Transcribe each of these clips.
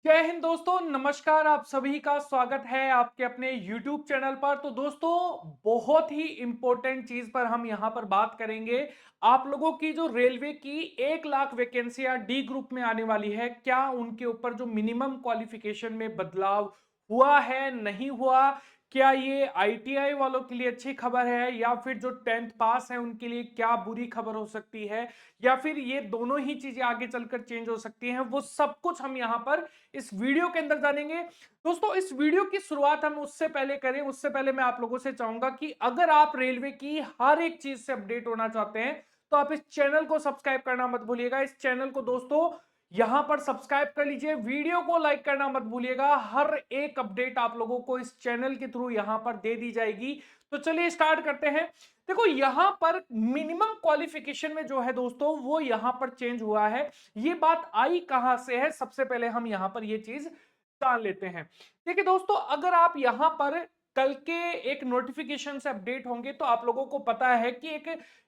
जय हिंद दोस्तों, नमस्कार। आप सभी का स्वागत है आपके अपने YouTube चैनल पर। तो दोस्तों, बहुत ही इंपॉर्टेंट चीज पर हम यहां पर बात करेंगे। आप लोगों की जो रेलवे की 1 लाख वैकेंसियां डी ग्रुप में आने वाली है, क्या उनके ऊपर जो मिनिमम क्वालिफिकेशन में बदलाव हुआ है, नहीं हुआ? क्या ये आईटीआई वालों के लिए अच्छी खबर है, या फिर जो 10th पास है उनके लिए क्या बुरी खबर हो सकती है, या फिर ये दोनों ही चीजें आगे चलकर चेंज हो सकती हैं? वो सब कुछ हम यहाँ पर इस वीडियो के अंदर जानेंगे। दोस्तों, इस वीडियो की शुरुआत हम उससे पहले करें, उससे पहले मैं आप लोगों से चाहूंगा कि अगर आप रेलवे की हर एक चीज से अपडेट होना चाहते हैं तो आप इस चैनल को सब्सक्राइब करना मत भूलिएगा। इस चैनल को दोस्तों यहां पर सब्सक्राइब कर लीजिए, वीडियो को लाइक करना मत भूलिएगा। हर एक अपडेट आप लोगों को इस चैनल के थ्रू यहां पर दे दी जाएगी। तो चलिए स्टार्ट करते हैं। देखो, यहां पर मिनिमम क्वालिफिकेशन में जो है दोस्तों, वो यहां पर चेंज हुआ है। ये बात आई कहां से है, सबसे पहले हम यहां पर ये चीज जान लेते हैं। देखिए दोस्तों, अगर आप यहां पर कल के एक नोटिफिकेशन से अपडेट होंगे तो आप लोगों को पता है कि एक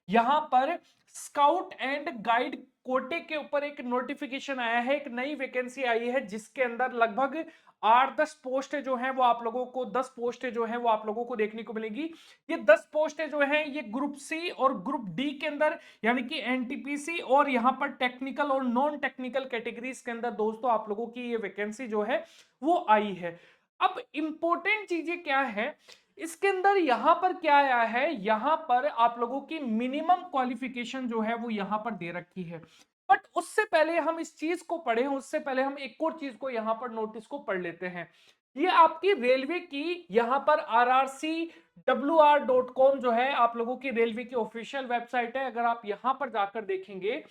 यहां पर स्काउट एंड गाइड कोटे के ऊपर एक नोटिफिकेशन आया है, एक नई वैकेंसी आई है जिसके अंदर लगभग 8-10 पोस्टें जो हैं वो आप लोगों को 10 पोस्टें जो हैं वो आप लोगों को देखने को मिलेगी। ये 10 पोस्टें जो हैं ये ग्रुप सी और ग्रुप डी के अंदर, यानी कि एनटीपीसी और यहां पर टेक्निकल और नॉन टेक्निकल कैटेगरीज के अंदर दोस्तों आप लोगों की ये वैकेंसी जो है वो आई है। अब इंपॉर्टेंट चीजें क्या है इसके अंदर, यहां पर क्या आया है, यहां पर आप लोगों की मिनिमम क्वालिफिकेशन जो है वो यहां पर दे रखी है। बट उससे पहले हम इस चीज को पढ़ें, उससे पहले हम एक और चीज को यहां पर नोटिस को पढ़ लेते हैं। ये आपकी रेलवे की यहां पर rrcwr.com जो है आप लोगों की रेलवे की ऑफिशियल वेबसाइट है। अगर आप यहां पर जाकर देखेंगे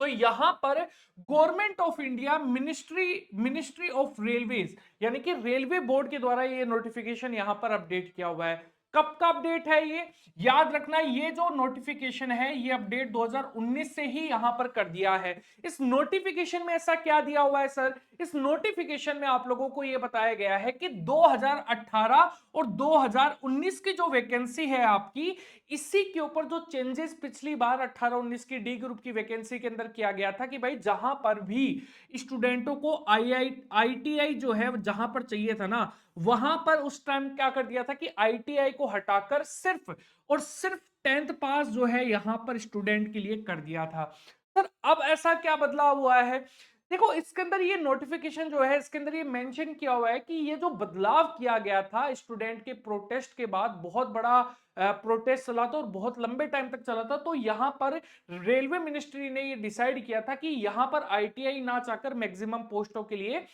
तो यहां पर government of India ministry ministry of railways, यानी कि रेलवे बोर्ड के द्वारा ये नोटिफिकेशन यहां पर अपडेट किया हुआ है। कब का अपडेट है ये? याद रखना, ये जो नोटिफिकेशन है ये अपडेट 2019 से ही यहां पर कर दिया है। इस नोटिफिकेशन में ऐसा क्या दिया हुआ है सर? इस नोटिफिकेशन में आप लोगों को यह बताया गया है कि 2018 और 2019 की जो वैकेंसी है आपकी, इसी के ऊपर जो चेंजेस पिछली बार 18-19 की डी ग्रुप की वैकेंसी के अंदर किया गया था कि भाई जहां पर भी स्टूडेंटों को आईटीआई जो है जहां पर चाहिए था ना, वहां पर उस टाइम क्या कर दिया था कि आईटीआई को हटाकर सिर्फ और सिर्फ 10th पास जो है यहां पर स्टूडेंट के लिए कर दिया था। सर, अब ऐसा क्या बदलाव हुआ है? देखो, इसके अंदर ये नोटिफिकेशन जो है इसके अंदर ये मेंशन किया हुआ है कि ये जो बदलाव किया गया था स्टूडेंट के प्रोटेस्ट के बाद, बहुत बड़ा प्रोटेस्ट चला था और बहुत लंबे टाइम तक चला था, तो यहां पर रेलवे मिनिस्ट्री ने ये डिसाइड किया था कि यहां पर आईटीआई ना चाहकर मैक्सिमम पोस्टों के लिए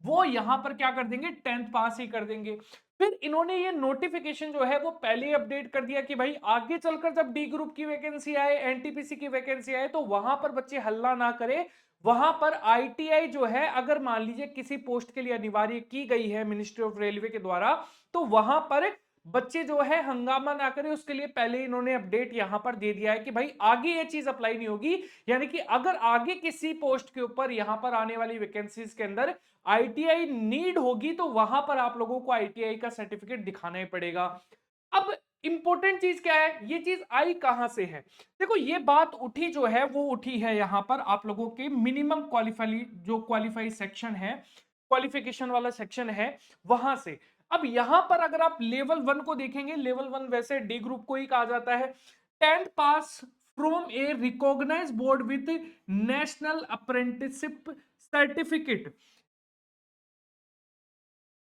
वो यहां पर क्या कर देंगे, 10th पास ही कर देंगे। फिर इन्होंने ये नोटिफिकेशन जो है वो पहले ही अपडेट कर दिया कि भाई आगे चलकर जब डी ग्रुप की वैकेंसी आए, एनटीपीसी की वैकेंसी आए, तो वहां पर बच्चे हल्ला ना करें। वहां पर आईटीआई जो है अगर मान लीजिए किसी पोस्ट के लिए अनिवार्य की गई है मिनिस्ट्री ऑफ रेलवे के द्वारा, तो वहां पर बच्चे जो है हंगामा ना करें, उसके लिए पहले इन्होंने अपडेट यहां पर दे दिया है कि भाई आगे ये चीज अप्लाई नहीं होगी। यानी कि अगर आगे किसी पोस्ट के ऊपर यहां पर आने वाली वैकेंसीज के अंदर आईटीआई नीड होगी तो वहां पर आप लोगों को आईटीआई का सर्टिफिकेट दिखाना ही पड़ेगा। अब इंपॉर्टेंट चीज क्या है, ये चीज आई कहां से है? देखो, ये बात उठी जो है वो उठी है यहां पर आप लोगों के मिनिमम क्वालिफाई, जो क्वालिफाई सेक्शन है, क्वालिफिकेशन वाला सेक्शन है, वहां से। अब यहां पर अगर आप लेवल 1 को देखेंगे, लेवल 1 वैसे डी ग्रुप को ही कहा जाता है। 10th pass from a recognise board with national apprenticeship certificate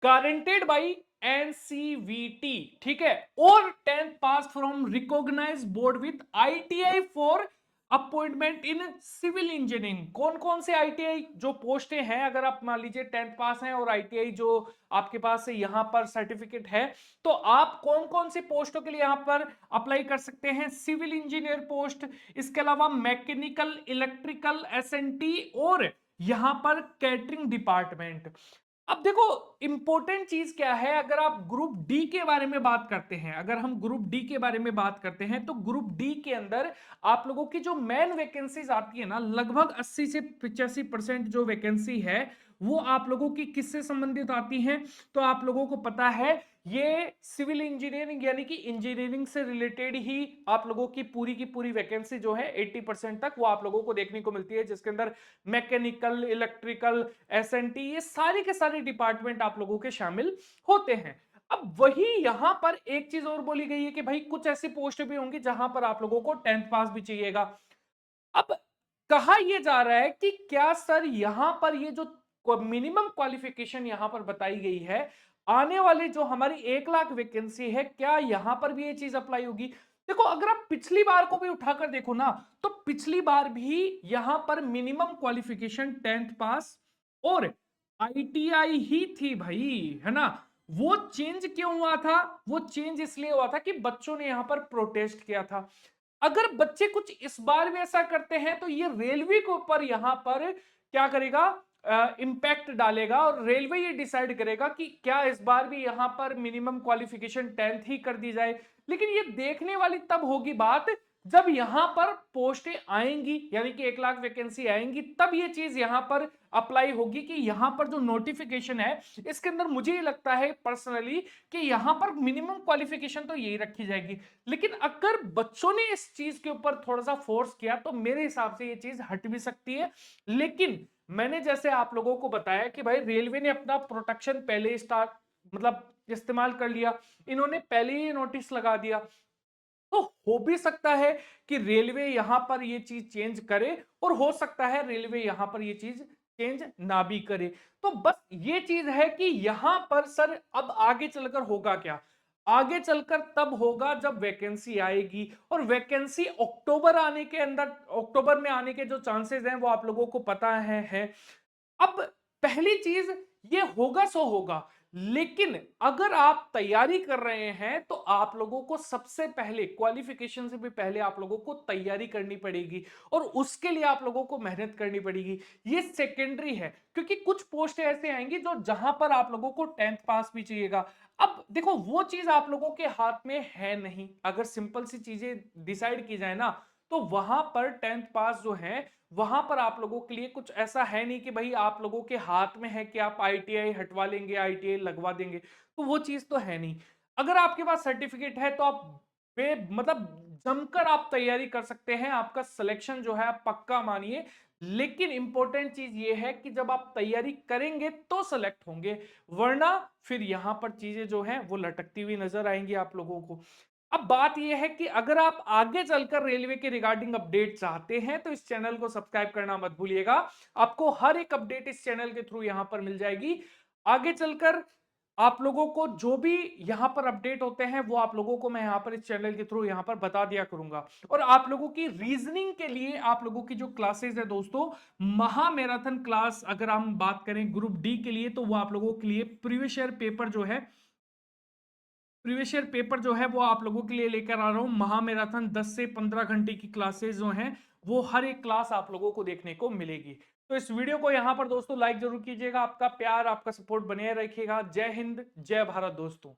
guaranteed by NCVT, ठीक है, और 10th pass from recognise board with ITI for appointment in civil engineering. कौन कौन से आईटीआई जो पोस्टें हैं, अगर आप मान लीजिए 10th पास हैं और आईटीआई जो आपके पास से यहां पर सर्टिफिकेट है, तो आप कौन कौन सी पोस्टों के लिए यहां पर अप्लाई कर सकते हैं? सिविल इंजीनियर पोस्ट, इसके अलावा मैकेनिकल, इलेक्ट्रिकल, एसएनटी, और यहां पर कैटरिंग डिपार्टमेंट। अब देखो, इंपॉर्टेंट चीज क्या है, अगर आप ग्रुप डी के बारे में बात करते हैं, अगर हम ग्रुप डी के बारे में बात करते हैं, तो ग्रुप डी के अंदर आप लोगों की जो मेन वैकेंसीज आती है ना, लगभग 80 से 85% जो वैकेंसी है वो आप लोगों की किससे संबंधित आती हैं? तो आप लोगों को पता है ये सिविल इंजीनियरिंग यानी कि इंजीनियरिंग से रिलेटेड ही आप लोगों की पूरी वैकेंसी जो है 80% तक वो आप लोगों को देखने को मिलती है, जिसके अंदर मैकेनिकल, इलेक्ट्रिकल, एसएनटी, ये सारी के सारे डिपार्टमेंट आप लोगों के शामिल होते हैं। अब वही यहां पर एक चीज और बोली गई है कि भाई कुछ ऐसी पोस्ट भी होंगी जहां पर आप लोगों को 10th पास भी चाहिएगा। अब कहा यह जा रहा है कि क्या सर यहां पर ये जो मिनिमम क्वालिफिकेशन यहां पर बताई गई है, आने वाली जो हमारी 1 लाख वैकेंसी है, क्या यहां पर भी ये चीज अप्लाई होगी? देखो, अगर आप पिछली बार को भी उठाकर देखो ना, तो पिछली बार भी यहां पर मिनिमम क्वालिफिकेशन 10th पास और आईटीआई ही थी भाई, है ना। वो चेंज क्यों हुआ था? वो चेंज इसलिए हुआ था कि बच्चों ने यहां पर प्रोटेस्ट किया था। अगर बच्चे कुछ इस बार भी ऐसा करते हैं तो ये रेलवे के ऊपर यहां पर क्या करेगा, इंपैक्ट डालेगा, और रेलवे ये डिसाइड करेगा कि क्या इस बार भी यहां पर मिनिमम क्वालिफिकेशन 10th ही कर दी जाए। लेकिन ये देखने वाली तब होगी बात जब यहां पर पोस्टें आएंगी, यानी कि 1 लाख वैकेंसी आएंगी, तब ये चीज यहां पर अप्लाई होगी कि यहां पर जो नोटिफिकेशन है इसके अंदर मुझे ये लगता है पर्सनली कि यहां पर मिनिमम क्वालिफिकेशन तो यही रखी जाएगी। लेकिन अगर बच्चों ने इस चीज के ऊपर थोड़ा सा फोर्स किया तो मेरे हिसाब से ये चीज हट भी सकती है। लेकिन मैंने जैसे आप लोगों को बताया कि भाई रेलवे ने अपना प्रोटेक्शन पहले स्टार्ट मतलब इस्तेमाल कर लिया, इन्होंने पहले ही नोटिस लगा दिया, तो हो भी सकता है कि रेलवे यहां पर ये चीज चेंज करे, और हो सकता है रेलवे यहां पर ये चीज चेंज ना भी करे। तो बस ये चीज है कि यहां पर सर अब आगे चलकर होगा क्या? आगे चलकर तब होगा जब वैकेंसी आएगी, और वैकेंसी अक्टूबर आने के अंदर, अक्टूबर में आने के जो चांसेस हैं वो आप लोगों को पता है। अब पहली चीज, ये होगा सो होगा, लेकिन अगर आप तैयारी कर रहे हैं तो आप लोगों को सबसे पहले क्वालिफिकेशन से भी पहले आप लोगों को तैयारी करनी पड़ेगी, और उसके लिए आप लोगों को मेहनत करनी पड़ेगी। ये सेकेंडरी है, क्योंकि कुछ पोस्ट ऐसे आएंगी जो जहां पर आप लोगों को 10th पास भी चाहिएगा। अब देखो, वो चीज आप लोगों के हाथ में है नहीं। अगर सिंपल सी चीजें डिसाइड की जाए ना, तो वहां पर 10th पास जो है, वहां पर आप लोगों के लिए कुछ ऐसा है नहीं कि भाई आप लोगों के हाथ में है कि आप आईटीआई हटवा लेंगे, आईटीआई लगवा देंगे, तो वो चीज तो है नहीं। अगर आपके पास सर्टिफिकेट है तो आप मतलब जमकर आप तैयारी कर सकते हैं, आपका सिलेक्शन जो है आप पक्का मानिए। लेकिन इंपॉर्टेंट चीज ये है कि जब आप तैयारी करेंगे तो सेलेक्ट होंगे, वरना फिर यहां पर चीजें जो है वो लटकती हुई नजर आएंगी आप लोगों को। अब बात यह है कि अगर आप आगे चलकर रेलवे के रिगार्डिंग अपडेट चाहते हैं तो इस चैनल को सब्सक्राइब करना मत भूलिएगा। आपको हर एक अपडेट इस चैनल के थ्रू यहां पर मिल जाएगी। आगे चलकर आप लोगों को जो भी यहां पर अपडेट होते हैं वो आप लोगों को मैं यहां पर इस चैनल के थ्रू यहां पर बता दिया करूंगा। और आप लोगों की रीजनिंग के लिए आप लोगों की जो क्लासेस है दोस्तों, महा मैराथन क्लास, अगर हम बात करें ग्रुप डी के लिए, तो वो आप लोगों के लिए प्रीवियस ईयर पेपर जो है, प्रीवियस ईयर पेपर जो है वो आप लोगों के लिए लेकर आ रहा हूं। महा मैराथन 10 से 15 घंटे की क्लासेस जो हैं, वो हर एक क्लास आप लोगों को देखने को मिलेगी। तो इस वीडियो को यहां पर दोस्तों लाइक जरूर कीजिएगा। आपका प्यार, आपका सपोर्ट बने रखिएगा। जय हिंद, जय भारत दोस्तों।